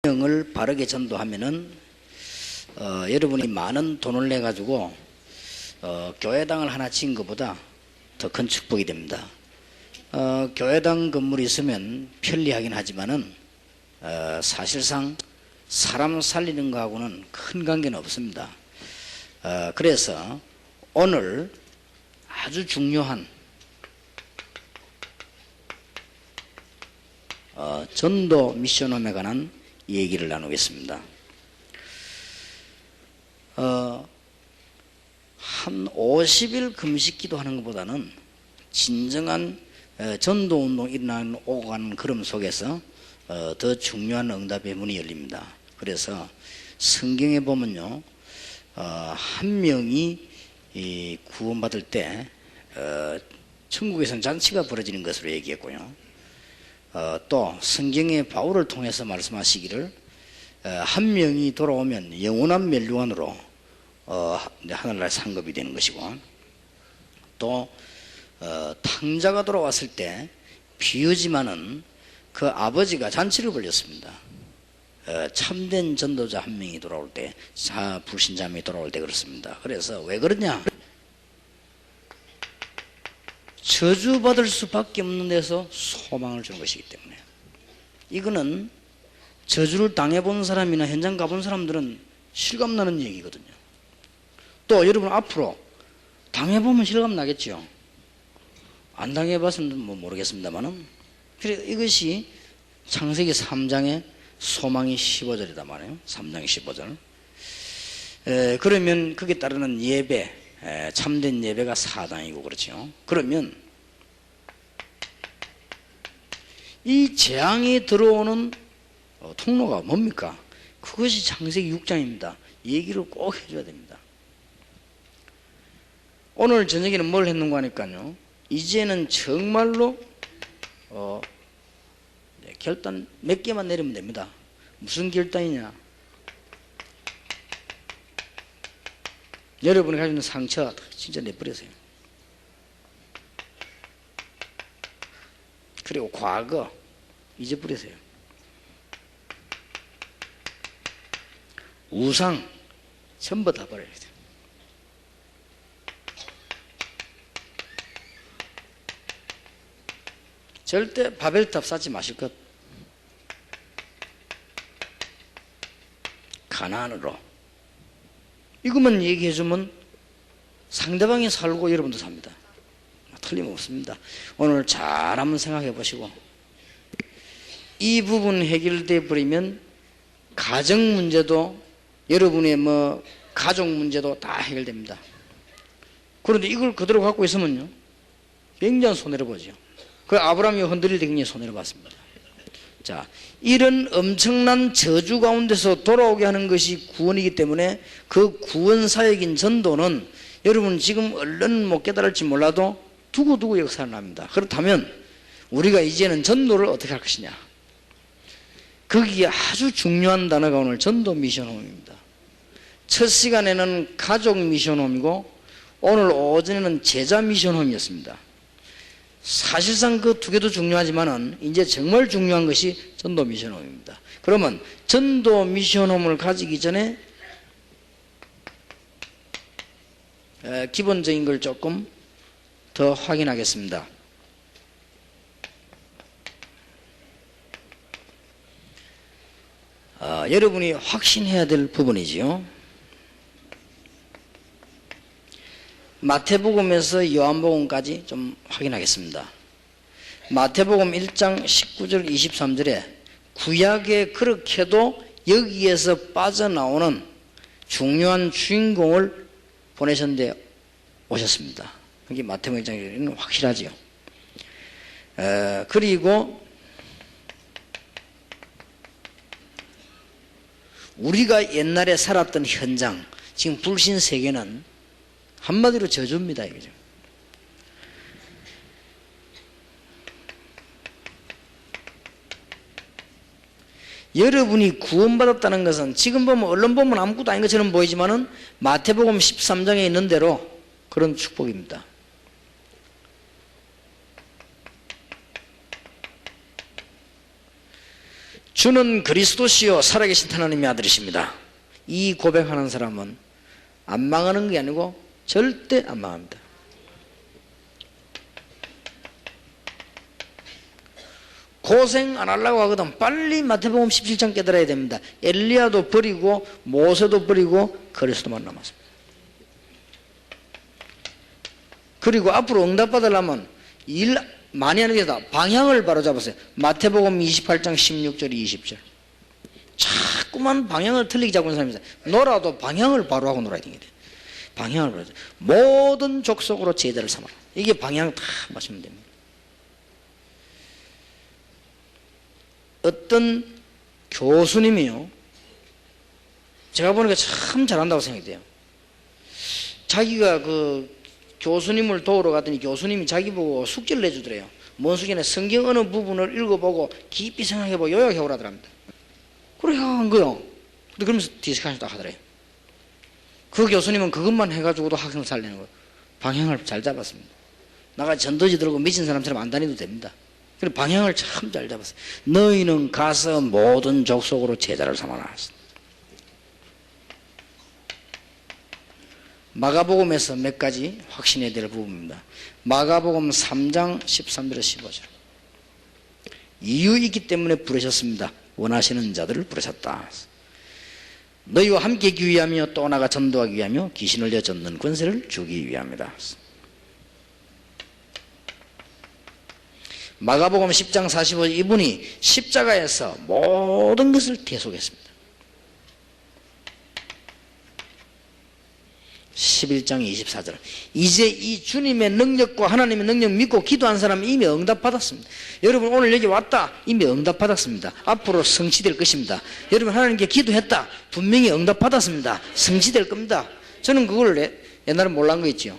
명을 바르게 전도하면은 여러분이 많은 돈을 내 가지고 교회당을 하나 지은 것보다 더 큰 축복이 됩니다. 교회당 건물이 있으면 편리하긴 하지만은 사실상 사람 살리는 거하고는 큰 관계는 없습니다. 그래서 오늘 아주 중요한 전도 미션홈에 관한 얘기를 나누겠습니다. 한 50일 금식 기도하는 것보다는 진정한 전도운동 일어나는 오고 가는 걸음 속에서 더 중요한 응답의 문이 열립니다. 그래서 성경에 보면요, 한 명이 구원받을 때 천국에서는 잔치가 벌어지는 것으로 얘기했고요. 또 성경의 바울을 통해서 말씀하시기를 한 명이 돌아오면 영원한 멸류관으로 하늘날 상급이 되는 것이고, 또 탕자가 돌아왔을 때 비유지만은 그 아버지가 잔치를 벌였습니다. 참된 전도자 한 명이 돌아올 때, 불신자명이 돌아올 때 그렇습니다. 그래서 왜 그러냐? 저주받을 수밖에 없는 데서 소망을 주는 것이기 때문에. 이거는 저주를 당해본 사람이나 현장 가본 사람들은 실감나는 얘기거든요. 또 여러분 앞으로 당해보면 실감나겠죠. 안 당해봤으면 모르겠습니다만은, 그래 이것이 창세기 3장의 소망이 15절이다 말이에요. 3장 15절. 그러면 그게 따르는 예배, 참된 예배가 4장이고 그렇죠. 그러면 이 재앙이 들어오는 통로가 뭡니까? 그것이 창세기 6장입니다. 얘기를 꼭 해줘야 됩니다. 오늘 저녁에는 뭘 했는가 하니까요, 이제는 정말로 결단 몇 개만 내리면 됩니다. 무슨 결단이냐? 여러분이 가지고 있는 상처 진짜 내버리세요. 그리고 과거 잊어버리세요. 우상 전부 다 버려야 돼요. 절대 바벨탑 쌓지 마실 것. 가나안으로. 이것만 얘기해주면 상대방이 살고 여러분도 삽니다. 틀림없습니다. 오늘 잘 한번 생각해 보시고, 이 부분 해결돼 버리면 가정 문제도, 여러분의 가족 문제도 다 해결됩니다. 그런데 이걸 그대로 갖고 있으면요, 굉장히 손해를 보죠. 그 아브라함이 흔들릴 때 굉장히 손해를 봤습니다. 자, 이런 엄청난 저주 가운데서 돌아오게 하는 것이 구원이기 때문에 그 구원 사역인 전도는 여러분 지금 얼른 못 깨달을지 몰라도 두고두고 역사를 납니다. 그렇다면 우리가 이제는 전도를 어떻게 할 것이냐? 거기에 아주 중요한 단어가 오늘 전도 미션홈입니다. 첫 시간에는 가족 미션홈이고 오늘 오전에는 제자 미션홈이었습니다. 사실상 그 두 개도 중요하지만은 이제 정말 중요한 것이 전도 미션홈입니다. 그러면 전도 미션홈을 가지기 전에 기본적인 걸 조금 더 확인하겠습니다. 여러분이 확신해야 될 부분이지요. 마태복음에서 요한복음까지 좀 확인하겠습니다. 마태복음 1장 19절 23절에 구약에 그렇게도 여기에서 빠져나오는 중요한 주인공을 보내셨는데 오셨습니다. 여기 마태복음 1장에는 확실하지요. 그리고 우리가 옛날에 살았던 현장, 지금 불신 세계는 한마디로 저주입니다. 이거죠. 여러분이 구원받았다는 것은 지금 보면 언론 보면 아무것도 아닌 것처럼 보이지만은 마태복음 13장에 있는 대로 그런 축복입니다. 주는 그리스도시요 살아계신 하나님의 아들이십니다. 이 고백하는 사람은 안 망하는 게 아니고 절대 안 망합니다. 고생 안 하려고 하거든 빨리 마태복음 17장 깨달아야 됩니다. 엘리야도 버리고 모세도 버리고 그리스도만 남았습니다. 그리고 앞으로 응답받으려면 일 많이 하는 게 아니라 방향을 바로 잡았어요. 마태복음 28장 16절 20절 자꾸만 방향을 틀리게 잡고 있는 사람이 있어요. 놀아도 방향을 바로 하고 놀아야 됩니다. 방향을 바로 모든 족속으로 제자를 삼아라. 이게 방향 다 맞추면 됩니다. 어떤 교수님이요 제가 보니까 참 잘한다고 생각이 돼요. 자기가 그 교수님을 도우러 갔더니 교수님이 자기 보고 숙제를 내주더래요. 뭔 숙제냐 성경 어느 부분을 읽어보고 깊이 생각해보고 요약해 오라더랍니다. 그래 한 거요. 근데 그러면서 디스커션을 딱 하더래요. 그 교수님은 그것만 해가지고도 학생을 살리는 거예요. 방향을 잘 잡았습니다. 나가 전도지 들고 미친 사람처럼 안 다니도 됩니다. 그래 방향을 참 잘 잡았어요. 너희는 가서 모든 족속으로 제자를 삼아라. 마가복음에서 몇 가지 확신해야 될 부분입니다. 마가복음 3장 13절에서 15절 이유 있기 때문에 부르셨습니다. 원하시는 자들을 부르셨다. 너희와 함께 하기 위하며 또 나가 전도하기 위하며 귀신을 내쫓는 권세를 주기 위함이다. 마가복음 10장 45절 이분이 십자가에서 모든 것을 대속했습니다. 11장 24절 이제 이 주님의 능력과 하나님의 능력 믿고 기도한 사람은 이미 응답받았습니다. 여러분 오늘 여기 왔다 이미 응답받았습니다. 앞으로 성취될 것입니다. 여러분 하나님께 기도했다 분명히 응답받았습니다. 성취될 겁니다. 저는 그걸 옛날에 몰랐는 거 있죠.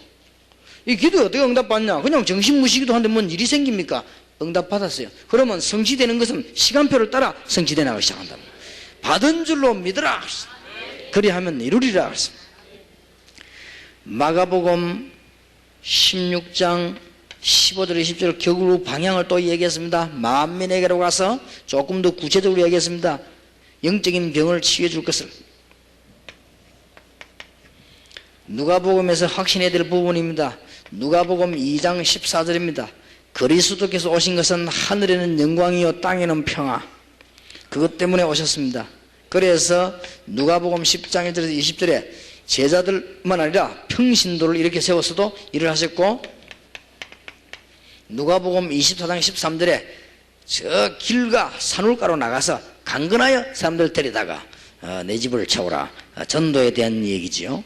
이 기도에 어떻게 응답받냐 그냥 정신무시기도 한데 뭔 일이 생깁니까? 응답받았어요. 그러면 성취되는 것은 시간표를 따라 성취되어 나가기 시작한다. 받은 줄로 믿으라 그리하면 이루리라. 마가복음 16장 15절 20절 겨우 방향을 또 얘기했습니다. 만민에게로 가서 조금 더 구체적으로 얘기했습니다. 영적인 병을 치유해 줄 것을. 누가복음에서 확신해야 될 부분입니다. 누가복음 2장 14절입니다. 그리스도께서 오신 것은 하늘에는 영광이요 땅에는 평화 그것 때문에 오셨습니다. 그래서 누가복음 10장 1절에서 20절에 제자들만 아니라 평신도를 이렇게 세웠어도 일을 하셨고 누가복음 24장 13절에 저 길과 산울가로 나가서 강건하여 사람들 데리다가 내 집을 채우라 전도에 대한 얘기지요.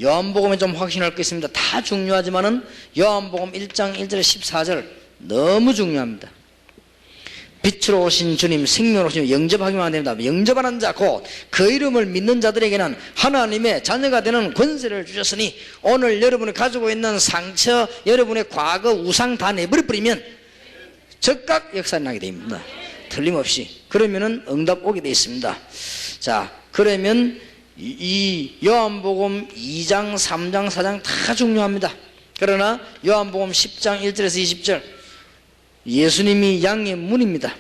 요한복음에 좀 확신할 게 있습니다. 다 중요하지만은 요한복음 1장 1절에 14절 너무 중요합니다. 빛으로 오신 주님 생명으로 오신 영접하기만 됩니다. 영접하는 자 곧 그 이름을 믿는 자들에게는 하나님의 자녀가 되는 권세를 주셨으니 오늘 여러분이 가지고 있는 상처 여러분의 과거 우상 다 내버려버리면 즉각 역사 나게 됩니다. 틀림없이. 그러면은 응답 오게 되어 있습니다. 자 그러면 이 요한복음 2장 3장 4장 다 중요합니다. 그러나 요한복음 10장 1절에서 20절 예수님이 양의 문입니다.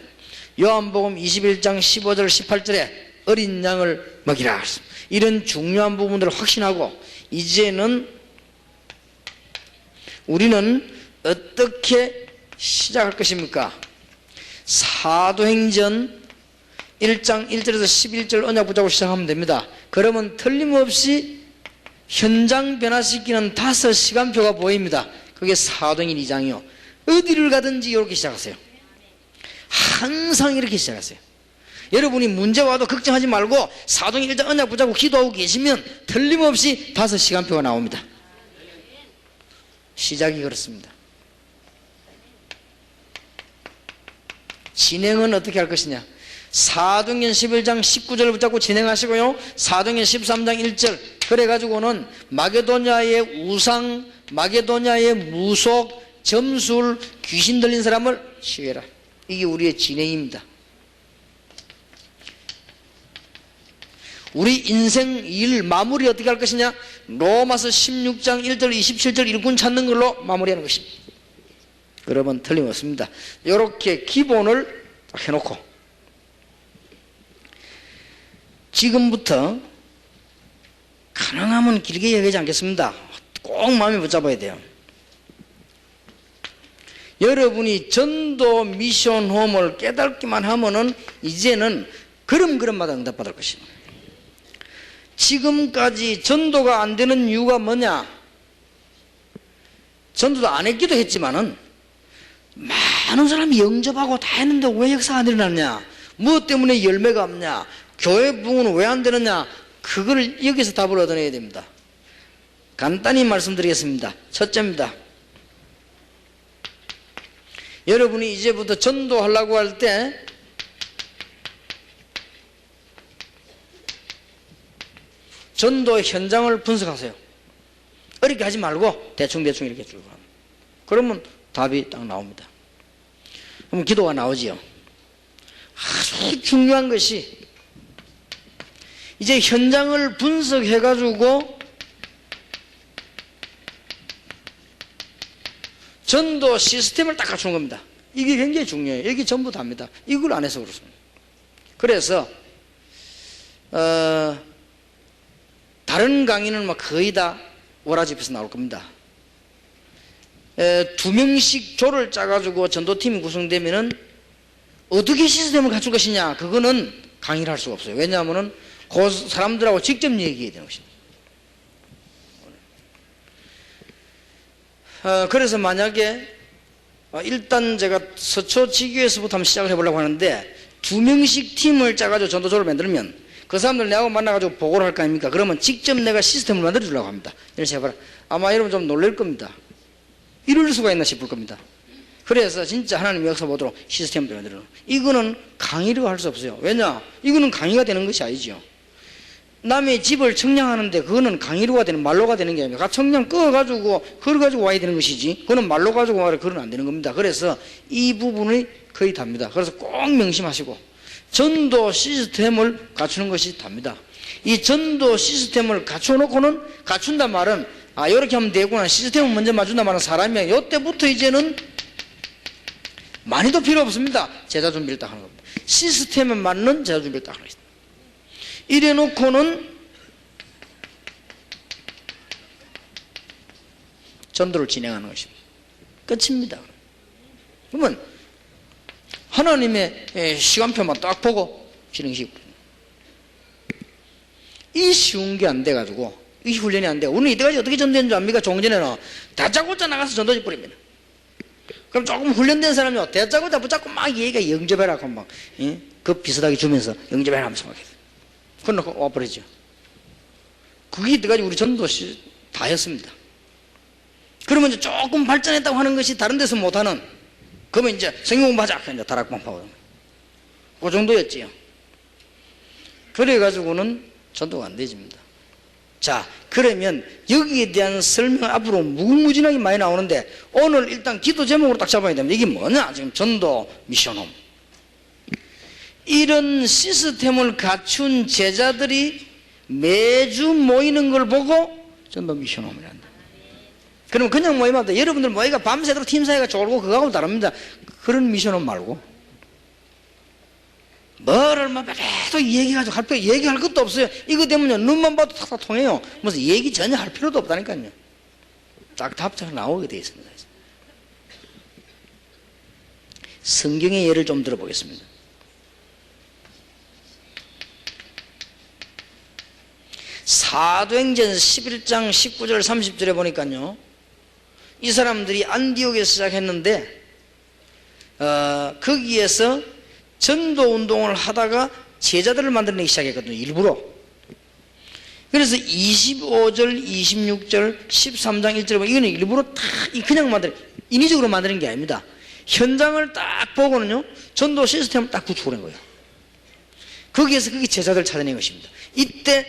요한복음 21장 15절 18절에 어린 양을 먹이라. 이런 중요한 부분들을 확신하고 이제는 우리는 어떻게 시작할 것입니까? 사도행전 1장 1절에서 11절 언약 붙잡고 시작하면 됩니다. 그러면 틀림없이 현장 변화시키는 5시간표가 보입니다. 그게 사도행전 2장이요. 어디를 가든지 이렇게 시작하세요. 항상 이렇게 시작하세요. 여러분이 문제 와도 걱정하지 말고 사도행전 1장 언약 붙잡고 기도하고 계시면 틀림없이 5시간표가 나옵니다. 시작이 그렇습니다. 진행은 어떻게 할 것이냐? 사도행전 11장 19절 붙잡고 진행하시고요. 사도행전 13장 1절 그래가지고는 마게도냐의 우상, 마게도냐의 무속, 점술, 귀신 들린 사람을 치유해라. 이게 우리의 진행입니다. 우리 인생 일 마무리 어떻게 할 것이냐? 로마서 16장 1절 27절 일꾼 찾는 걸로 마무리하는 것입니다. 여러분 틀림없습니다. 이렇게 기본을 해놓고 지금부터 가능하면 길게 얘기하지 않겠습니다. 꼭 마음에 붙잡아야 돼요. 여러분이 전도 미션 홈을 깨닫기만 하면은 이제는 걸음걸음마다 응답받을 것입니다. 지금까지 전도가 안 되는 이유가 뭐냐? 전도도 안 했기도 했지만은 많은 사람이 영접하고 다 했는데 왜 역사가 안 일어났냐? 무엇 때문에 열매가 없냐? 교회 부흥은 왜 안 되느냐? 그걸 여기서 답을 얻어내야 됩니다. 간단히 말씀드리겠습니다. 첫째입니다. 여러분이 이제부터 전도하려고 할 때 전도 현장을 분석하세요. 어렵게 하지 말고 대충대충 이렇게 쭉 하면. 그러면 답이 딱 나옵니다. 그럼 기도가 나오지요. 아주 중요한 것이 이제 현장을 분석해 가지고 전도 시스템을 딱 갖추는 겁니다. 이게 굉장히 중요해요. 여기 전부 다입니다. 이걸 안 해서 그렇습니다. 그래서 다른 강의는 뭐 거의 다 오라집에서 나올 겁니다. 2명씩 조를 짜가지고 전도팀이 구성되면은 어떻게 시스템을 갖출 것이냐, 그거는 강의를 할 수가 없어요. 왜냐하면은 그 사람들하고 직접 얘기해야 되는 것입니다. 그래서 만약에 일단 제가 서초지교에서부터 한번 시작을 해보려고 하는데 2명씩 팀을 짜가지고 전도조를 만들면 그 사람들 내하고 만나가지고 보고를 할 거 아닙니까? 그러면 직접 내가 시스템을 만들어 주려고 합니다. 이렇게 해봐라. 아마 여러분 좀 놀랄 겁니다. 이럴 수가 있나 싶을 겁니다. 그래서 진짜 하나님의 역사 보도록 시스템을 만들어. 이거는 강의로 할 수 없어요. 왜냐? 이거는 강의가 되는 것이 아니죠. 남의 집을 청량하는데 그거는 강의로가 되는, 말로가 되는 게 아닙니다. 청량 꺼가지고 그걸 가지고 와야 되는 것이지, 그거는 말로 가지고 와야 그건 안 되는 겁니다. 그래서 이 부분이 거의 답니다. 그래서 꼭 명심하시고 전도 시스템을 갖추는 것이 답니다. 이 전도 시스템을 갖춰놓고는, 갖춘단 말은 이렇게 하면 되구나, 시스템을 먼저 맞춘단 말은 사람이 이때부터 이제는 많이도 필요 없습니다. 제자 준비를 딱 하는 겁니다. 시스템에 맞는 제자 준비를 딱 하는 것입니다. 이래 놓고는 전도를 진행하는 것입니다. 끝입니다. 그러면 하나님의 시간표만 딱 보고 진행시키고, 이 쉬운 게 안 돼가지고, 이 훈련이 안 돼요. 우리는 이때까지 어떻게 전도했는 줄 압니까? 조금 전에는 다짜고짜 나가서 전도지 뿌립니다. 그럼 조금 훈련된 사람이요, 다짜고짜 붙잡고 막 얘기가 영접해라 하고 막 그 비슷하게 주면서 영접해라 하면서 막 그러고 와버리죠. 그게 이때까지 우리 전도 다 했습니다. 그러면 이제 조금 발전했다고 하는 것이 다른 데서 못하는, 그러면 이제 성경 공부하자, 이제 다락방 파고 그 정도였지요. 그래가지고는 전도가 안 되집니다. 자, 그러면 여기에 대한 설명 앞으로 무궁무진하게 많이 나오는데, 오늘 일단 기도 제목으로 딱 잡아야 됩니다. 이게 뭐냐? 지금 전도 미션홈. 이런 시스템을 갖춘 제자들이 매주 모이는 걸 보고 전도 미션홈이란다. 그럼 그냥 모이면 안 돼. 여러분들 모이가 밤새도록 팀 사이가 좋고 그거하고 다릅니다. 그런 미션홈 말고 뭐를 막 해도 얘기가지고 할 필요, 얘기할 것도 없어요. 이거 때문에 눈만 봐도 탁탁 통해요. 무슨 얘기 전혀 할 필요도 없다니까요. 딱 답장 나오게 되어 있습니다. 성경의 예를 좀 들어보겠습니다. 사도행전 11장 19절 30절에 보니까요, 이 사람들이 안디옥에서 시작했는데 거기에서 전도 운동을 하다가 제자들을 만들어내기 시작했거든요. 일부러. 그래서 25절, 26절, 13장 1절에 보면 이거는 일부러 다 그냥 인위적으로 만드는 게 아닙니다. 현장을 딱 보고는요, 전도 시스템을 딱 구축을 한 거예요. 거기에서 그게 제자들 찾아낸 것입니다. 이때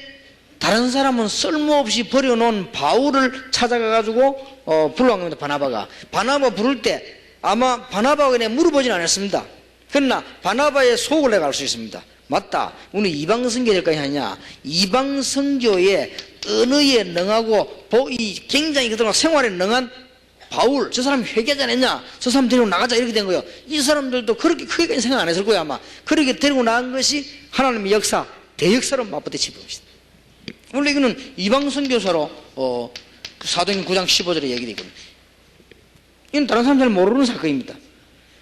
다른 사람은 쓸모없이 버려놓은 바울을 찾아가가지고 불러간 겁니다. 바나바 부를 때 아마 바나바가 그냥 물어보진 않았습니다. 그러나 바나바의 속을 내가 알 수 있습니다. 맞다, 우리 이방 선교일까지 하냐? 이방 선교의 언어에 능하고 굉장히 그동안 생활에 능한 바울, 저 사람이 회개하지 않았냐? 저 사람 데리고 나가자, 이렇게 된 거예요. 이 사람들도 그렇게 크게 생각 안 했을 거예요. 아마 그렇게 데리고 나간 것이 하나님의 역사, 대역사로 맞부딪혀 봅시다. 원래 이거는 이방 선교사로 사도행전 9장 15절에 얘기되어 있거든요. 이건 다른 사람 잘 모르는 사건입니다.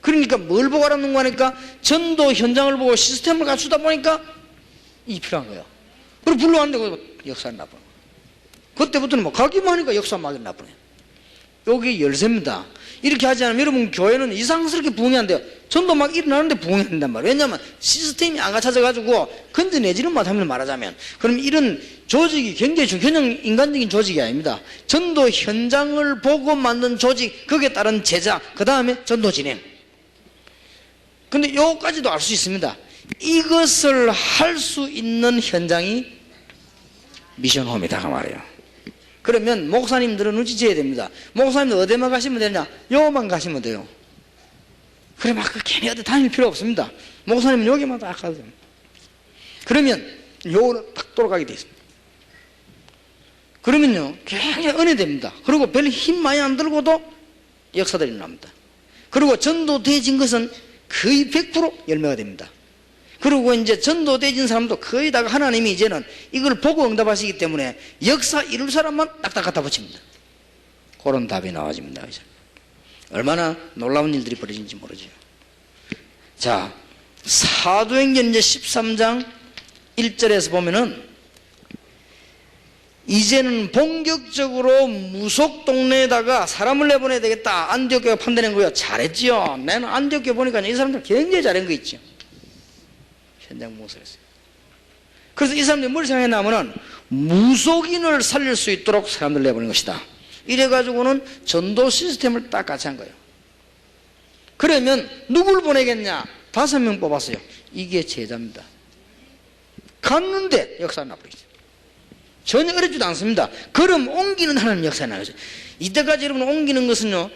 그러니까 뭘 보고 알았는 거 하니까 전도 현장을 보고 시스템을 갖추다 보니까 이 필요한 거예요. 그리고 불러왔는데 역사는 나쁘는 거예요. 그때부터는 뭐 가기만 하니까 역사 막이 나쁘네. 여기 열쇠입니다. 이렇게 하지 않으면 여러분 교회는 이상스럽게 부흥이 안 돼요. 전도 막 일어나는데 부흥이 안 된단 말이에요. 왜냐하면 시스템이 안 갖춰져가지고 건져내지는 못하면 말하자면, 그럼 이런 조직이 굉장히 그냥 인간적인 조직이 아닙니다. 전도 현장을 보고 만든 조직, 거기에 따른 제자, 그 다음에 전도 진행. 근데 요까지도 알 수 있습니다. 이것을 할 수 있는 현장이 미션홈이다 그 말이에요. 그러면 목사님들은 눈치채야 됩니다. 목사님들 어디만 가시면 되냐? 요만 가시면 돼요. 그래 막 괜히 어디 다닐 필요 없습니다. 목사님은 여기만 딱 가도 됩니다. 그러면 요로 딱 돌아가게 돼 있습니다. 그러면요 굉장히 은혜됩니다. 그리고 별 힘 많이 안 들고도 역사들이 일어납니다. 그리고 전도되어진 것은 거의 100% 열매가 됩니다. 그리고 이제 전도되어진 사람도 거의 다 하나님이 이제는 이걸 보고 응답하시기 때문에 역사 이룰 사람만 딱딱 갖다 붙입니다. 그런 답이 나와집니다. 얼마나 놀라운 일들이 벌어진지 모르죠. 자, 사도행전 이제 13장 1절에서 보면은 이제는 본격적으로 무속 동네에다가 사람을 내보내야 되겠다. 안디옥교가 판단한 거예요. 잘했지요. 나는 안디옥교 보니까 이 사람들 굉장히 잘한 거 있죠. 현장 목사였어요. 그래서 이 사람들이 뭘 생각했냐면은 무속인을 살릴 수 있도록 사람들 내보낸 것이다. 이래가지고는 전도 시스템을 딱 같이 한 거예요. 그러면 누굴 보내겠냐? 5명 뽑았어요. 이게 제자입니다. 갔는데 역사가 나버리죠. 전혀 어렵지도 않습니다. 그럼 옮기는 하나님 역사가 나죠. 이때까지 여러분 옮기는 것은요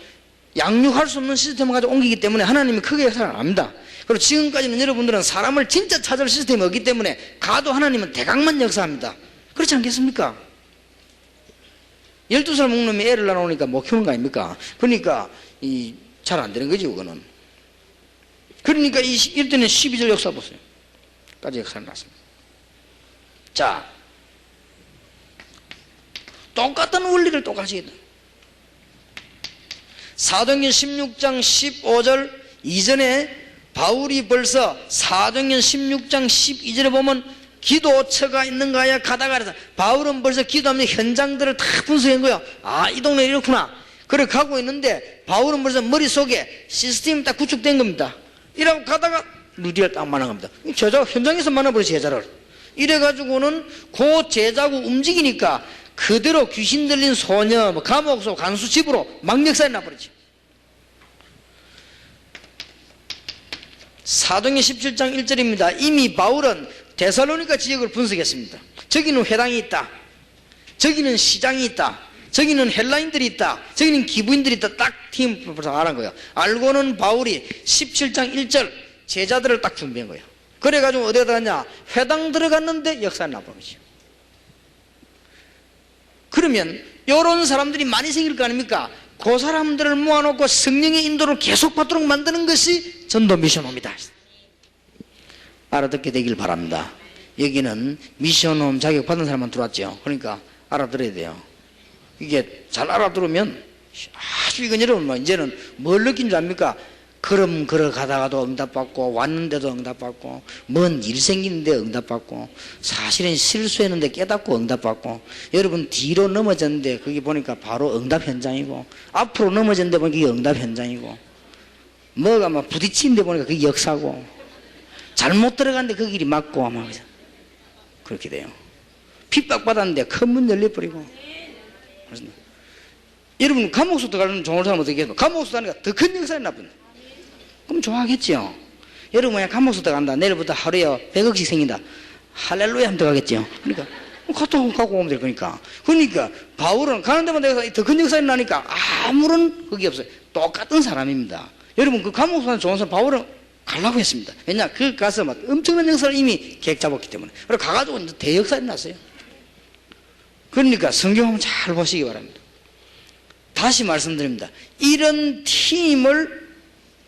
양육할 수 없는 시스템을 가지고 옮기기 때문에 하나님이 크게 역사를 안 합니다. 그리고 지금까지는 여러분들은 사람을 진짜 찾을 시스템이 없기 때문에 가도 하나님은 대강만 역사합니다. 그렇지 않겠습니까? 12살 먹는 놈이 애를 낳아놓으니까 못 키우는 거 아닙니까? 그러니까 잘 안 되는 거죠 그거는. 그러니까 이럴 때는 12절 역사 보세요. 까지 역사를 났습니다. 자, 똑같은 원리를 똑같이 했다. 사도행전 16장 15절 이전에 바울이 벌써 사도행전 16장 12절에 보면 기도처가 있는가야 가다가 그래서 바울은 벌써 기도하면 현장들을 다 분석한 거예요. 아, 이 동네 이렇구나. 그래 가고 있는데 바울은 벌써 머릿속에 시스템이 딱 구축된 겁니다. 이러고 가다가 루디를 딱 만난 겁니다. 제자가 현장에서 만나버려 제자를. 이래가지고는 그 제자고 움직이니까 그대로 귀신 들린 소녀, 감옥소, 간수 집으로 막 역사에 나버리죠. 사도행전 17장 1절입니다. 이미 바울은 데살로니가 지역을 분석했습니다. 저기는 회당이 있다. 저기는 시장이 있다. 저기는 헬라인들이 있다. 저기는 기부인들이 있다. 딱 팀을 알은 거예요. 알고는 바울이 17장 1절 제자들을 딱 준비한 거예요. 그래가지고 어디에 들어갔냐? 회당 들어갔는데 역사에 나버리죠. 그러면 이런 사람들이 많이 생길 거 아닙니까? 그 사람들을 모아놓고 성령의 인도를 계속 받도록 만드는 것이 전도 미션홈이다. 알아듣게 되길 바랍니다. 여기는 미션홈 자격 받은 사람만 들어왔죠. 그러니까 알아들어야 돼요. 이게 잘 알아들으면 아주 이건 여러분 이제는 뭘 느낀 줄 압니까? 걸음 걸어가다가도 응답받고 왔는데도 응답받고 뭔 일 생기는데 응답받고 사실은 실수했는데 깨닫고 응답받고 여러분 뒤로 넘어졌는데 거기 보니까 바로 응답 현장이고 앞으로 넘어졌는데 보니까 그게 응답 현장이고 뭐가 막 부딪히는데 보니까 그게 역사고 잘못 들어갔는데 그 길이 맞고 막 그렇게 돼요. 핍박받았는데 큰 문 열려버리고. 여러분 감옥소 들어가는 좋은 사람 어떻게 해요? 감옥소 가니까 더 큰 역사에 나쁜다. 그럼 좋아하겠죠. 여러분 만약 감옥소 들어간다. 내일부터 하루에 100억씩 생긴다. 할렐루야 하면 들어가겠죠. 그러니까 갔다 가고 오면 될 거니까. 그러니까 바울은 가는 데마다 더 큰 역사에 나니까 아무런 그게 없어요. 똑같은 사람입니다. 여러분 그 감옥소 가는 좋은 사람 바울은 가려고 했습니다. 왜냐 그 가서 막 엄청난 역사를 이미 계획 잡았기 때문에. 그래서 가가지고 이제 대역사에 났어요. 그러니까 성경 한번 잘 보시기 바랍니다. 다시 말씀드립니다. 이런 팀을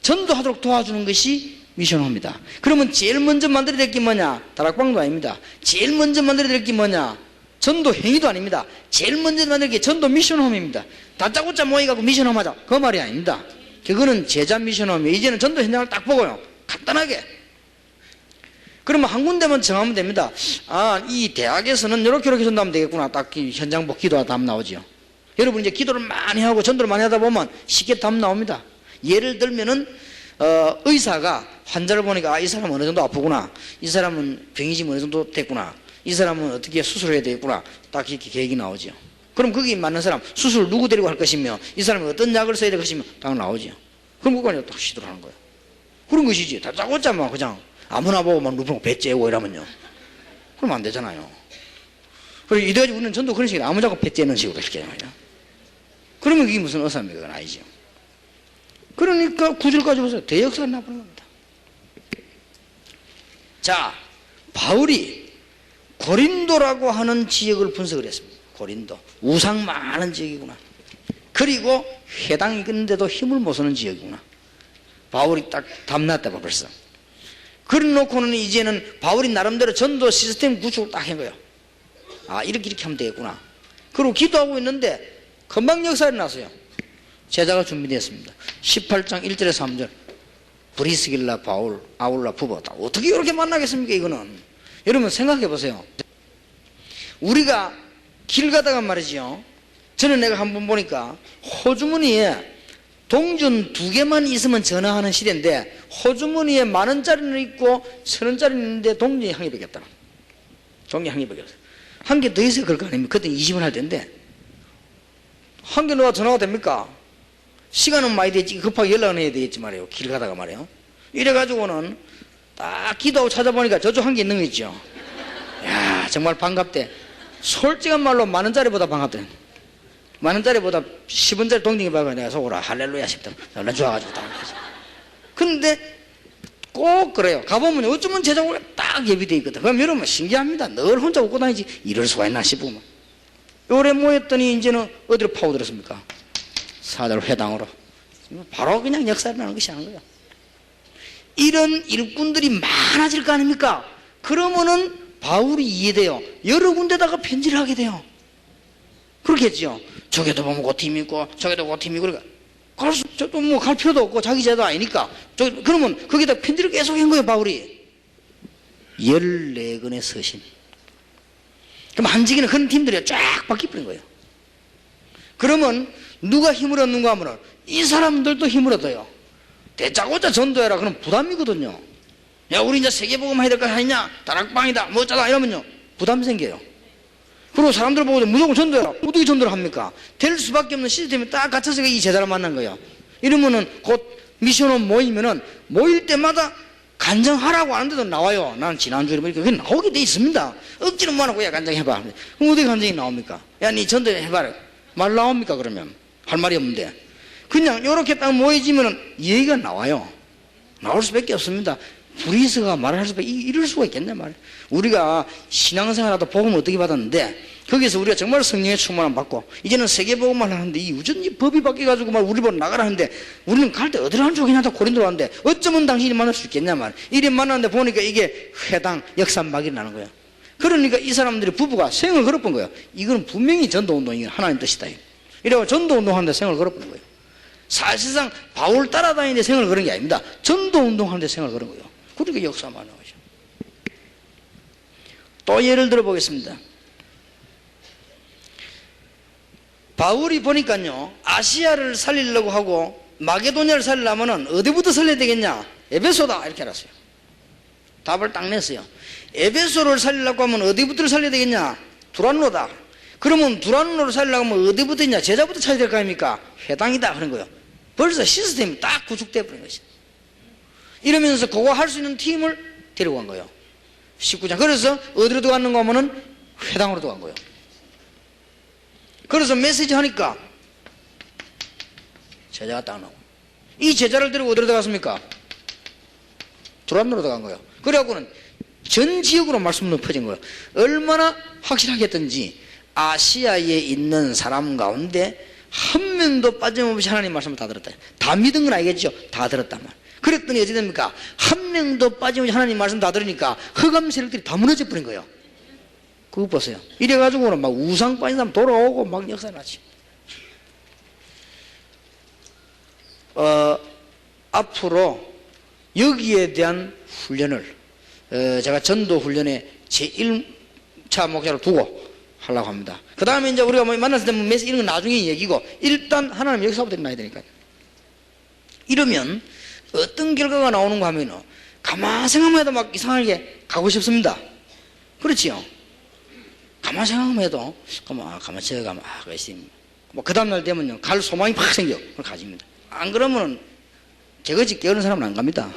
전도하도록 도와주는 것이 미션홈이다. 그러면 제일 먼저 만들어야 될 게 뭐냐? 다락방도 아닙니다. 제일 먼저 만들어야 될 게 뭐냐? 전도 행위도 아닙니다. 제일 먼저 만들 게 전도 미션홈입니다. 다짜고짜 모여가지고 미션홈 하자. 그 말이 아닙니다. 그거는 제자 미션홈이에요. 이제는 전도 현장을 딱 보고요. 간단하게. 그러면 한 군데만 정하면 됩니다. 아, 이 대학에서는 이렇게 전도하면 되겠구나. 딱 현장 보고 기도하다 답 나오죠. 여러분 이제 기도를 많이 하고 전도를 많이 하다 보면 쉽게 답 나옵니다. 예를 들면은 의사가 환자를 보니까 아, 이 사람은 어느 정도 아프구나. 이 사람은 병이 지금 어느 정도 됐구나. 이 사람은 어떻게 수술해야 되겠구나. 딱 이렇게 계획이 나오죠. 그럼 거기에 맞는 사람 수술 누구 데리고 할 것이며 이 사람이 어떤 약을 써야 될 것이며 딱 나오죠. 그럼 그거 딱 시도를 하는 거예요. 그런 것이지. 다짜고짜 막 그냥 아무나 보고 막 누르고 배 째고 이러면요. 그러면 안 되잖아요. 그리고 이래가지고 우리는 전도 그런 식으로 아무 자꾸 배 째는 식으로 이렇게 말이야. 그러면 그게 무슨 의사입니까? 그건 아니죠. 그러니까 구절까지 보세요. 대역사가 나쁘는 겁니다. 자, 바울이 고린도라고 하는 지역을 분석을 했습니다. 고린도. 우상 많은 지역이구나. 그리고 회당이 있는데도 힘을 못 쓰는 지역이구나. 바울이 딱 답났다 봐 벌써. 그래 놓고는 이제는 바울이 나름대로 전도 시스템 구축을 딱 한 거예요. 아, 이렇게 하면 되겠구나. 그리고 기도하고 있는데 금방 역사가 났어요. 제자가 준비되었습니다. 18장 1절에서 3절. 브리스길라 바울 아울라 부부다. 어떻게 이렇게 만나겠습니까 이거는. 여러분 생각해 보세요. 우리가 길 가다가 말이죠. 저는 내가 한번 보니까 호주머니에 동전 2개만 있으면 전화하는 시대인데 호주머니에 10,000원짜리는 있고 1,000원짜리는 있는데 동전이 한 개밖에 없다. 동전이 한 개밖에 없어요. 한 개 더 있어야 그럴 거 아닙니까? 그때 20원 할 텐데 한 개 넣어야 전화가 됩니까? 시간은 많이 되지. 급하게 연락은 해야 되겠지 말이에요. 길 가다가 말이에요. 이래가지고는 딱 기도하고 찾아보니까 저쪽 한 개 있는 거 있죠. 야, 정말 반갑대. 솔직한 말로 10,000원짜리보다 반갑대. 10,000원짜리보다 10원짜리 동전이 봐가 내가 속으로 할렐루야 싶다. 얼른 좋아가지고 딱. 근데 꼭 그래요. 가보면 어쩌면 제자고가 딱 예비되어 있거든. 그럼 여러분 신기합니다. 늘 혼자 웃고 다니지. 이럴 수가 있나 싶으면. 요래 모였더니 이제는 어디로 파고들었습니까? 사들 회당으로. 바로 그냥 역사를 나는 것이 하는 거예요. 이런 일꾼들이 많아질 거 아닙니까? 그러면은 바울이 이해돼요. 여러 군데다가 편지를 하게 돼요. 그렇겠죠. 저기도 보면 그 팀이 있고 저기도 그 팀이 있고 그러니까 저도 뭐 갈 필요도 없고 자기 제도 아니니까 그러면 거기다 편지를 계속 한 거예요. 바울이 14권의 서신. 그럼 한지기는 그런 팀들이 쫙 바뀌어버린 거예요. 그러면 누가 힘을 얻는가 하면 이 사람들도 힘을 얻어요. 대짜고짜 전도해라. 그럼 부담이거든요. 야, 우리 이제 세계복음 해야 될 거 아니냐? 다락방이다. 뭐 어쩌다 이러면요. 부담 생겨요. 그리고 사람들 보고 무조건 전도해라. 어떻게 전도를 합니까? 될 수밖에 없는 시스템이 딱 갇혀서 이 제자를 만난 거예요. 이러면은 곧 미션홈 모이면은 모일 때마다 간증하라고 하는데도 나와요. 나는 지난주에 보니까 그게 나오게 돼 있습니다. 억지로 뭐하고 야 간증해봐. 그럼 어떻게 간증이 나옵니까? 야, 니 전도해봐라. 말 나옵니까 그러면? 할 말이 없는데. 그냥 이렇게 딱 모여지면은 얘기가 나와요. 나올 수밖에 없습니다. 브리스가 말할 수밖에 이럴 수가 있겠냐 말이야. 우리가 신앙생활하다 복음을 어떻게 받았는데 거기서 우리가 정말 성령의 충만함 받고 이제는 세계복음을 하는데 이 유전지 법이 바뀌어가지고 말 우리 보러 나가라 하는데 우리는 갈 때 어디로 하는 쪽이냐 다 고린도로 하는데 어쩌면 당신이 만날 수 있겠냐 말이야. 이래 만났는데 보니까 이게 회당 역삼막이 나는 거야. 그러니까 이 사람들이 부부가 생을 걸어본 거예요. 이거는 분명히 전도운동이 하나님 뜻이다. 이래서 전도운동하는데 생을 걸어본 거예요. 사실상 바울 따라다니는데 생을 걸은 게 아닙니다. 전도운동하는데 생을 걸은 거예요. 그렇게 역사가 많은 거죠. 또 예를 들어 보겠습니다. 바울이 보니까요, 아시아를 살리려고 하고 마게도냐를 살리려면 어디부터 살려야 되겠냐? 에베소다. 이렇게 알았어요. 답을 딱 냈어요. 에베소를 살리려고 하면 어디부터 살려야 되겠냐? 두란노다. 그러면 두란노를 살리려고 하면 어디부터 있냐? 제자부터 찾아야 될 거 아닙니까? 회당이다. 그런 거예요. 벌써 시스템이 딱 구축되어 버린 것이죠. 이러면서 그거 할 수 있는 팀을 데리고 간 거예요. 19장. 그래서 어디로 들어갔는가 하면은 회당으로 들어간 거예요. 그래서 메시지 하니까 제자가 딱 나오고 이 제자를 데리고 어디로 들어갔습니까? 두란노로 들어간 거예요. 그래갖고는 전 지역으로 말씀으로 퍼진 거예요. 얼마나 확실하게 했던지 아시아에 있는 사람 가운데 한 명도 빠짐없이 하나님 말씀을 다 들었다. 다 믿은 건 아니겠죠. 다 들었단 말. 그랬더니 어찌 됩니까? 한 명도 빠짐없이 하나님 말씀 다 들으니까 흑암 세력들이 다 무너져 버린 거예요. 그거 보세요. 이래가지고는 막 우상 빠진 사람 돌아오고 막 역사 나지. 앞으로 여기에 대한 훈련을 제가 전도 훈련에 제1차 목자로 두고 하려고 합니다. 그 다음에 이제 우리가 만났을 때 메시지 이런 건 나중에 얘기고 일단 하나님 여기서부터 일어나야 되니까요. 이러면 어떤 결과가 나오는가 하면 가만 생각만 해도 막 이상하게 가고 싶습니다. 그렇지요? 가만 생각만 해도 가만 쳐가면 그 다음날 되면요 갈 소망이 팍 생겨. 그걸 가집니다. 안 그러면 개거지 깨우는 사람은 안 갑니다.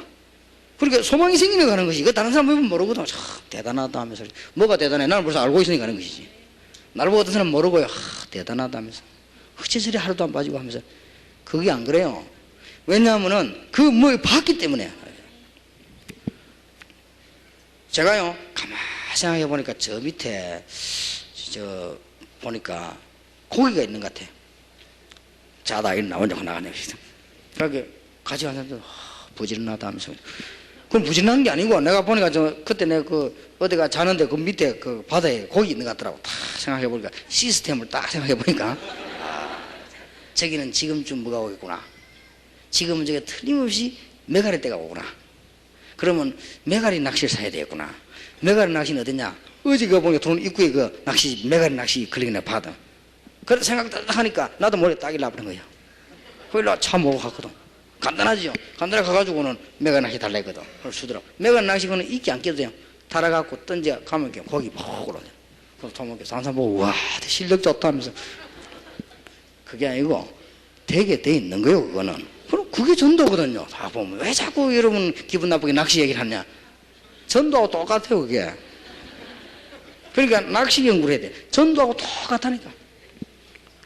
그러니까 소망이 생기면 가는 것이. 다른 사람 보면 모르거든. 참 대단하다 하면서. 뭐가 대단해? 나는 벌써 알고 있으니까 가는 것이지. 나를 보고 어떤 사람은 모르고요. 대단하다 하면서. 어째서리 하루도 안 빠지고 하면서. 그게 안 그래요. 왜냐하면은 봤기 때문에. 제가요 가만 생각해 보니까 저 밑에 보니까 고기가 있는 것 같아. 자다 일어나 혼자 나가네. 그렇게 같이 간 사람들 부지런하다 하면서. 그럼 부지런한 게 아니고 내가 보니까 그때 내가 어디가 자는데 그 밑에 그 바다에 고기 있는 것 같더라고. 딱 생각해 보니까 시스템을 딱 생각해 보니까 저기는 지금쯤 뭐가 오겠구나. 지금은 저게 틀림없이 메가리 때가 오구나. 그러면 메가리 낚시를 사야 되겠구나. 메가리 낚시는 어디냐? 어제가 보니까 돈 입구에 그 낚시 메가리 낚시 걸리겠네 바다. 그런 생각 딱 하니까 나도 머리에 딱 일어나버린 거예요. 거기로 차 몰고 갔거든. 간단하지요. 간단하게 가가지고는 메가리 낚시 달라 했거든. 그걸 주더라고. 메가리 낚시는 있게 안 껴도 돼요. 달아갖고 던져 가면 고기 막 올라오죠. 그래서 도목에 산산 보고 와 실력 좋다 하면서. 그게 아니고 되게 돼 있는 거예요. 그거는. 그럼 그게 전도거든요. 다 보면 왜 자꾸 여러분 기분 나쁘게 낚시 얘기를 하냐. 전도하고 똑같아요. 그게. 그러니까 낚시 연구를 해야 돼. 전도하고 똑같다니까.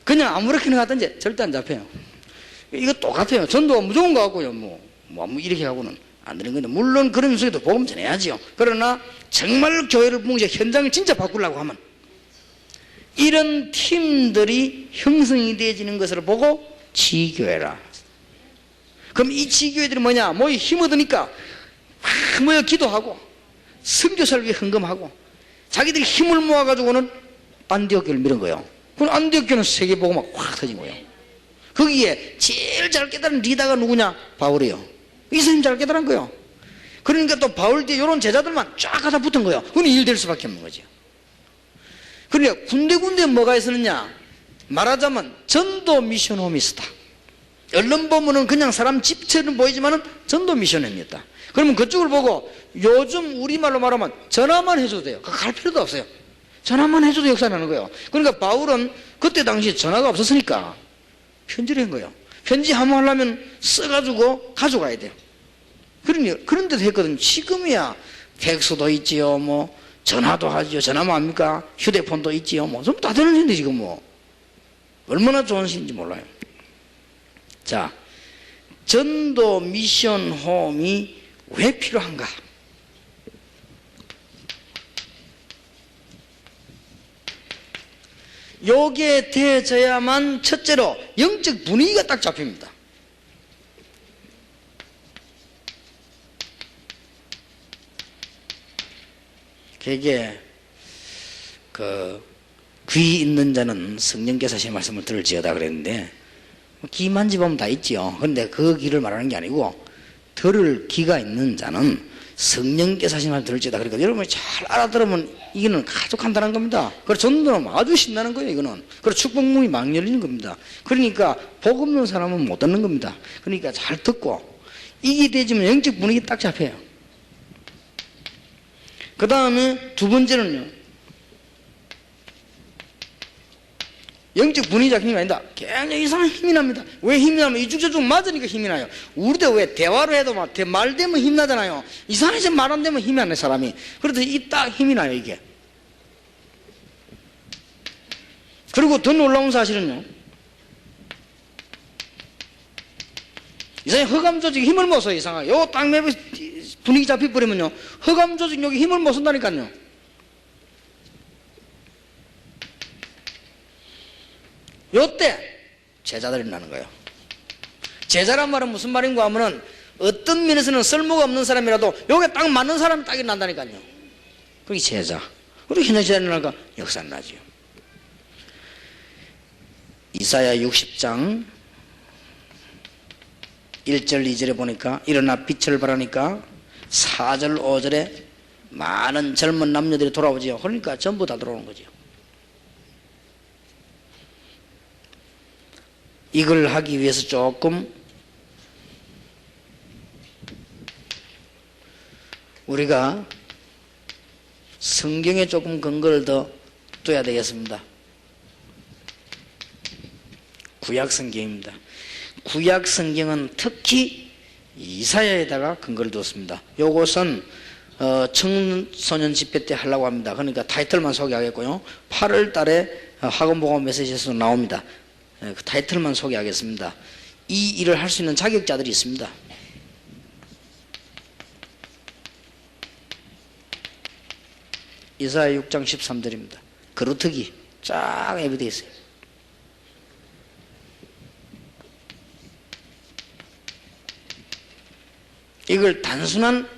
그냥 아무렇게나 가든지 절대 안 잡혀요. 이거 똑같아요. 전도가 무조건 가고요. 뭐 이렇게 하고는 안 되는 건데, 물론 그런 속에도 복음 전해야지요. 그러나 정말 교회를 뭉쳐 현장을 진짜 바꾸려고 하면 이런 팀들이 형성이 되어지는 것을 보고 지교회라. 그럼 이 지교회들이 뭐냐? 모여 힘 얻으니까 막 모여 기도하고 선교사를 위해 헌금하고 자기들이 힘을 모아가지고는 안디옥교를 밀은 거예요. 그럼 안디옥교는 세계보고 막 확 터진 거예요. 거기에 제일 잘 깨달은 리더가 누구냐? 바울이에요. 이 선생님 잘 깨달은 거예요. 그러니까 또 바울 뒤에 이런 제자들만 쫙 가다 붙은 거예요. 그건 일 될 수밖에 없는 거죠. 그러니까 군데군데 뭐가 있었느냐? 말하자면 전도 미션 홈이었다. 언론 보면은 그냥 사람 집처럼 보이지만은 전도 미션 홈이었다. 그러면 그쪽을 보고 요즘 우리말로 말하면 전화만 해줘도 돼요. 갈 필요도 없어요. 전화만 해줘도 역사 나는 거예요. 그러니까 바울은 그때 당시에 전화가 없었으니까 편지를 한 거예요. 편지 한번 하려면 써가지고 가져가야 돼요. 그런 데도 했거든요. 지금이야 팩스도 있지요. 뭐 전화도 하지요. 전화만 합니까? 휴대폰도 있지요. 뭐 좀 다 되는 시인데 지금 뭐 얼마나 좋은 시인지 몰라요. 자, 전도 미션 홈이 왜 필요한가? 요게 되어져야만 첫째로 영적 분위기가 딱 잡힙니다. 그게 귀 있는 자는 성령께서 하신 말씀을 들을지어다 그랬는데 귀 만지보면 다 있지요. 그런데 그 귀를 말하는 게 아니고 들을 귀가 있는 자는 성령께서 하신 말을 들을지어다. 그러니까 여러분이 잘 알아들으면 이거는 아주 간단한 겁니다. 그래서 전도는 아주 신나는 거예요. 이거는. 그래서 축복문이 막 열리는 겁니다. 그러니까 복 없는 사람은 못 듣는 겁니다. 그러니까 잘 듣고 이게 되지면 영적 분위기 딱 잡혀요. 그 다음에 두 번째는요, 영적 분위기 잡히는 게 아니다. 굉장히 이상한 힘이 납니다. 왜 힘이 나면 이쪽저쪽 맞으니까 힘이 나요. 우리도 왜 대화를 해도 막 말 되면 힘 나잖아요. 이상하게 말 안 되면 힘이 안 나요, 사람이. 그래도 이 딱 힘이 나요, 이게. 그리고 더 놀라운 사실은요, 이상하게 허감 조직이 힘을 못 써요, 이상하게. 요 딱 매번 분위기 잡혀버리면요, 허감 조직 여기 힘을 못 쓴다니까요. 요때 제자들이 나는 거예요. 제자란 말은 무슨 말인가 하면은 어떤 면에서는 쓸모가 없는 사람이라도 요게 딱 맞는 사람이 딱 일어난다니까요. 그게 제자. 우리 현장 제자 일어나니까 역사는 나죠. 이사야 60장 1절 2절에 보니까 일어나 빛을 발하니까 4절 5절에 많은 젊은 남녀들이 돌아오지요. 그러니까 전부 다 돌아오는 거죠. 이걸 하기 위해서 조금 우리가 성경에 조금 근거를 더 둬야 되겠습니다. 구약 성경입니다. 구약 성경은 특히 이사야에다가 근거를 두었습니다. 요것은 청소년 집회 때 하려고 합니다. 그러니까 타이틀만 소개하겠고요. 8월 달에 학원복음 메시지에서 나옵니다. 그 타이틀만 소개하겠습니다. 이 일을 할 수 있는 자격자들이 있습니다. 이사야 6장 13절입니다. 그루트기 쫙 예비되어 있어요. 이걸 단순한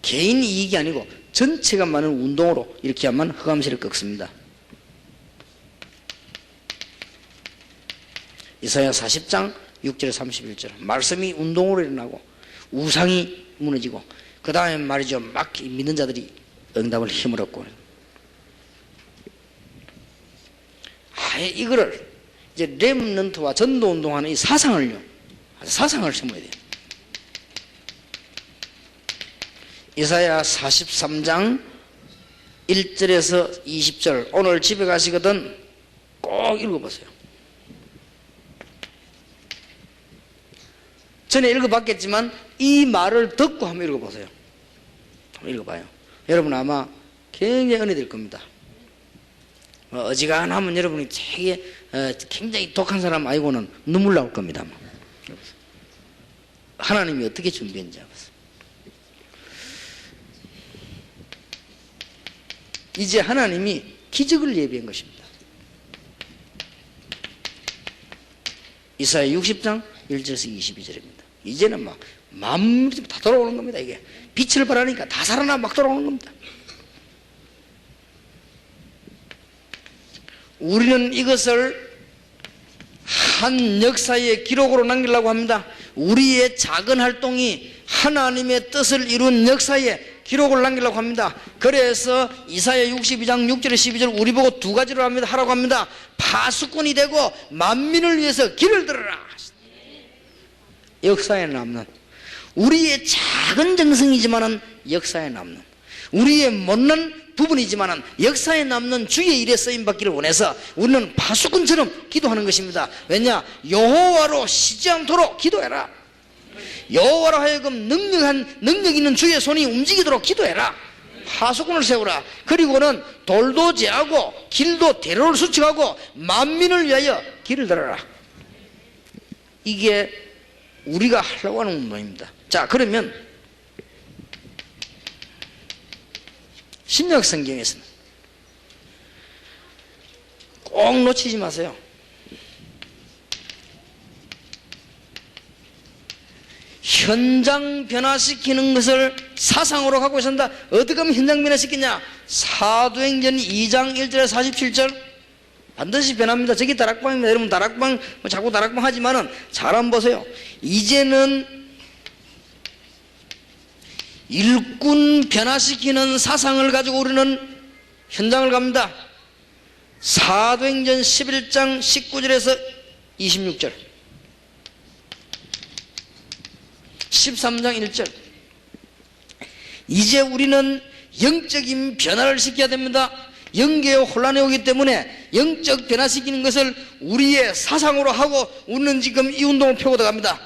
개인 이익이 아니고 전체가 많은 운동으로 이렇게 하면 흑암실을 꺾습니다. 이사야 40장 6절 31절 말씀이 운동으로 일어나고 우상이 무너지고 그 다음에 말이죠, 막 믿는 자들이 응답을 힘을 얻고 아예 이거를 이제 렘넌트와 전도 운동하는 이 사상을요, 사상을 심어야 돼요. 이사야 43장 1절에서 20절 오늘 집에 가시거든 꼭 읽어보세요. 전에 읽어봤겠지만 이 말을 듣고 한번 읽어보세요. 한번 읽어봐요. 여러분 아마 굉장히 은혜될 겁니다. 어지간하면 여러분이 되게 굉장히 독한 사람 아니고는 눈물 나올 겁니다. 하나님이 어떻게 준비했는지 알았어요. 이제 하나님이 기적을 예비한 것입니다. 이사야 60장 1절에서 22절입니다. 이제는 막 만물이 다 돌아오는 겁니다. 이게 빛을 발하니까 다 살아나 막 돌아오는 겁니다. 우리는 이것을 한 역사의 기록으로 남기려고 합니다. 우리의 작은 활동이 하나님의 뜻을 이룬 역사에 기록을 남기려고 합니다. 그래서 이사야 62장 6절에 12절 우리 보고 두 가지로 합니다. 하라고 합니다. 파수꾼이 되고 만민을 위해서 길을 들어라. 역사에 남는 우리의 작은 정성이지만은 역사에 남는 우리의 못난 부분이지만은 역사에 남는 주의 일에 쓰임받기를 원해서 우리는 파수꾼처럼 기도하는 것입니다. 왜냐? 여호와로 쉬지 않도록 기도해라. 여호와로 하여금 능력 있는 주의 손이 움직이도록 기도해라. 파수꾼을 세우라. 그리고는 돌도 제하고 길도 대로를 수축하고 만민을 위하여 길을 들어라. 이게 우리가 하려고 하는 운동입니다. 자, 그러면 신약 성경에서는 꼭 놓치지 마세요. 현장 변화시키는 것을 사상으로 갖고 있습니다. 어떻게 하면 현장 변화시키냐? 사도행전 2장 1절에 47절 반드시 변합니다. 저기 다락방입니다. 여러분 다락방 자꾸 다락방 하지만은 잘 한번 보세요. 이제는 일꾼 변화시키는 사상을 가지고 우리는 현장을 갑니다. 사도행전 11장 19절에서 26절 13장 1절 이제 우리는 영적인 변화를 시켜야 됩니다. 영계의 혼란이 오기 때문에 영적 변화시키는 것을 우리의 사상으로 하고 우리는 지금 이 운동을 펴고 들어갑니다.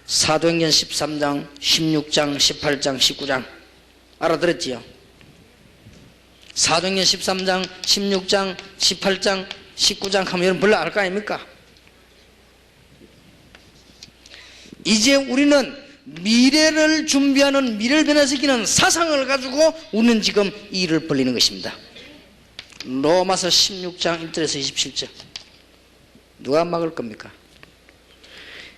사도행전 13장, 16장, 18장, 19장 알아들었지요? 사도행전 13장, 16장, 18장, 19장 하면 여러분 별로 알 거 아닙니까? 이제 우리는 미래를 준비하는 미래를 변화시키는 사상을 가지고 우리는 지금 이 일을 벌리는 것입니다. 로마서 16장 1절에서 27절 누가 막을 겁니까?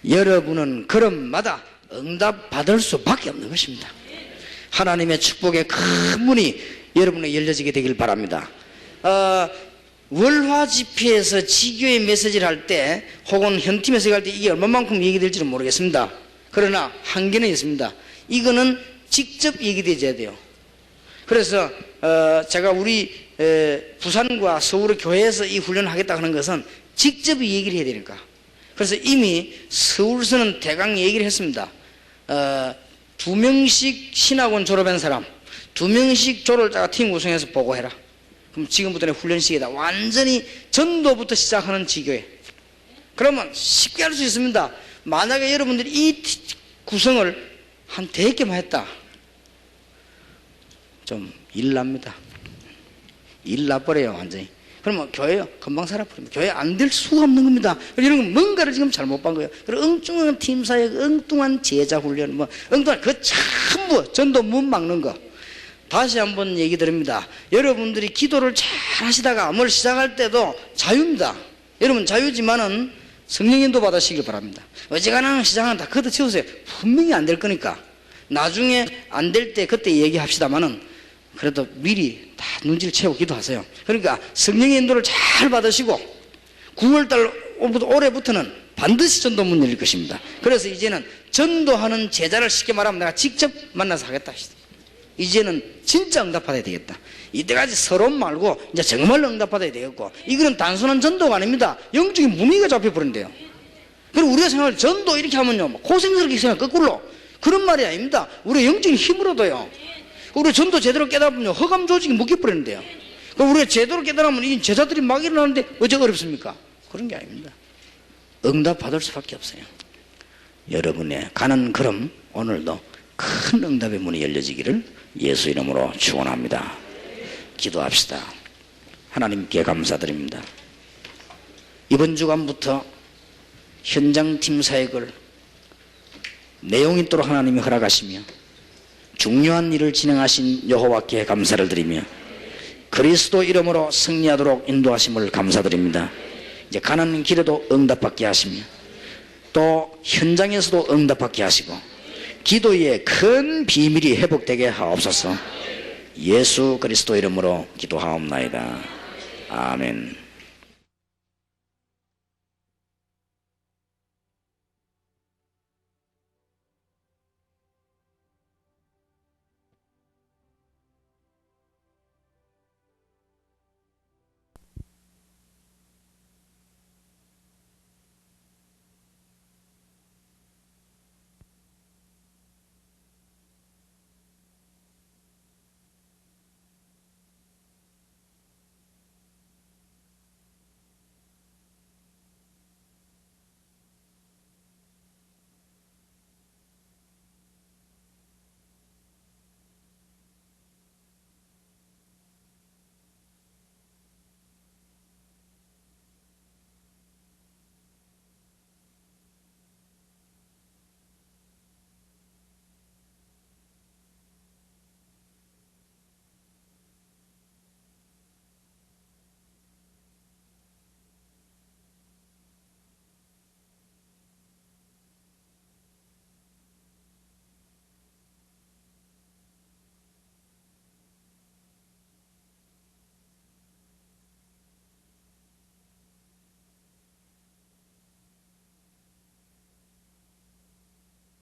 여러분은 걸음마다 응답받을 수밖에 없는 것입니다. 하나님의 축복의 큰 문이 여러분에게 열려지게 되길 바랍니다. 월화 집회에서 지교의 메시지를 할 때 혹은 현팀에서 할 때 이게 얼마만큼 얘기될지는 모르겠습니다. 그러나 한계는 있습니다. 이거는 직접 얘기되어야 돼요. 그래서 제가 우리 부산과 서울의 교회에서 이 훈련을 하겠다 하는 것은 직접 얘기를 해야 되니까. 그래서 이미 서울서는 대강 얘기를 했습니다. 2명씩 신학원 졸업한 사람 2명씩 졸업자가 팀 구성해서 보고해라. 그럼 지금부터는 훈련 시기다. 완전히 전도부터 시작하는 지교회. 그러면 쉽게 할 수 있습니다. 만약에 여러분들이 이 구성을 한 100개만 했다. 좀 일납니다. 일나버려요 완전히. 그러면 교회요 금방 살아버립니다. 교회 안 될 수가 없는 겁니다. 이런 건 뭔가를 지금 잘못 본 거예요. 그리고 엉뚱한 팀사역, 엉뚱한 제자 훈련, 엉뚱한 그 전부 전도 문 막는 거. 다시 한번 얘기 드립니다. 여러분들이 기도를 잘 하시다가 뭘 시작할 때도 자유입니다. 여러분 자유지만은 성령 인도 받으시길 바랍니다. 어지간한 시작은 다 걷어치우세요. 분명히 안 될 거니까. 나중에 안 될 때 그때 얘기합시다만은 그래도 미리 다 눈치를 채우고 기도하세요. 그러니까 성령의 인도를 잘 받으시고 9월달 올해부터는 반드시 전도문 열릴 것입니다. 그래서 이제는 전도하는 제자를 쉽게 말하면 내가 직접 만나서 하겠다. 이제는 진짜 응답받아야 되겠다. 이때까지 서론 말고 이제 정말로 응답받아야 되겠고, 이거는 단순한 전도가 아닙니다. 영적인 무늬가 잡혀버린대요. 그리고 우리가 생각할 전도 이렇게 하면요 고생스럽게 생각 거꾸로 그런 말이 아닙니다. 우리가 영적인 힘으로도요, 우리 전도 제대로 깨달으면 허감 조직이 묶여버리는데요. 그럼 우리가 제대로 깨달으면 이 제자들이 막 일어나는데 어째 어렵습니까? 그런 게 아닙니다. 응답받을 수밖에 없어요. 여러분의 가는 걸음 오늘도 큰 응답의 문이 열려지기를 예수 이름으로 축원합니다. 기도합시다. 하나님께 감사드립니다. 이번 주간부터 현장팀 사역을 내용 있도록 하나님이 허락하시며 중요한 일을 진행하신 여호와께 감사를 드리며 그리스도 이름으로 승리하도록 인도하심을 감사드립니다. 이제 가는 길에도 응답받게 하시며 또 현장에서도 응답받게 하시고 기도의 큰 비밀이 회복되게 하옵소서. 예수 그리스도 이름으로 기도하옵나이다. 아멘.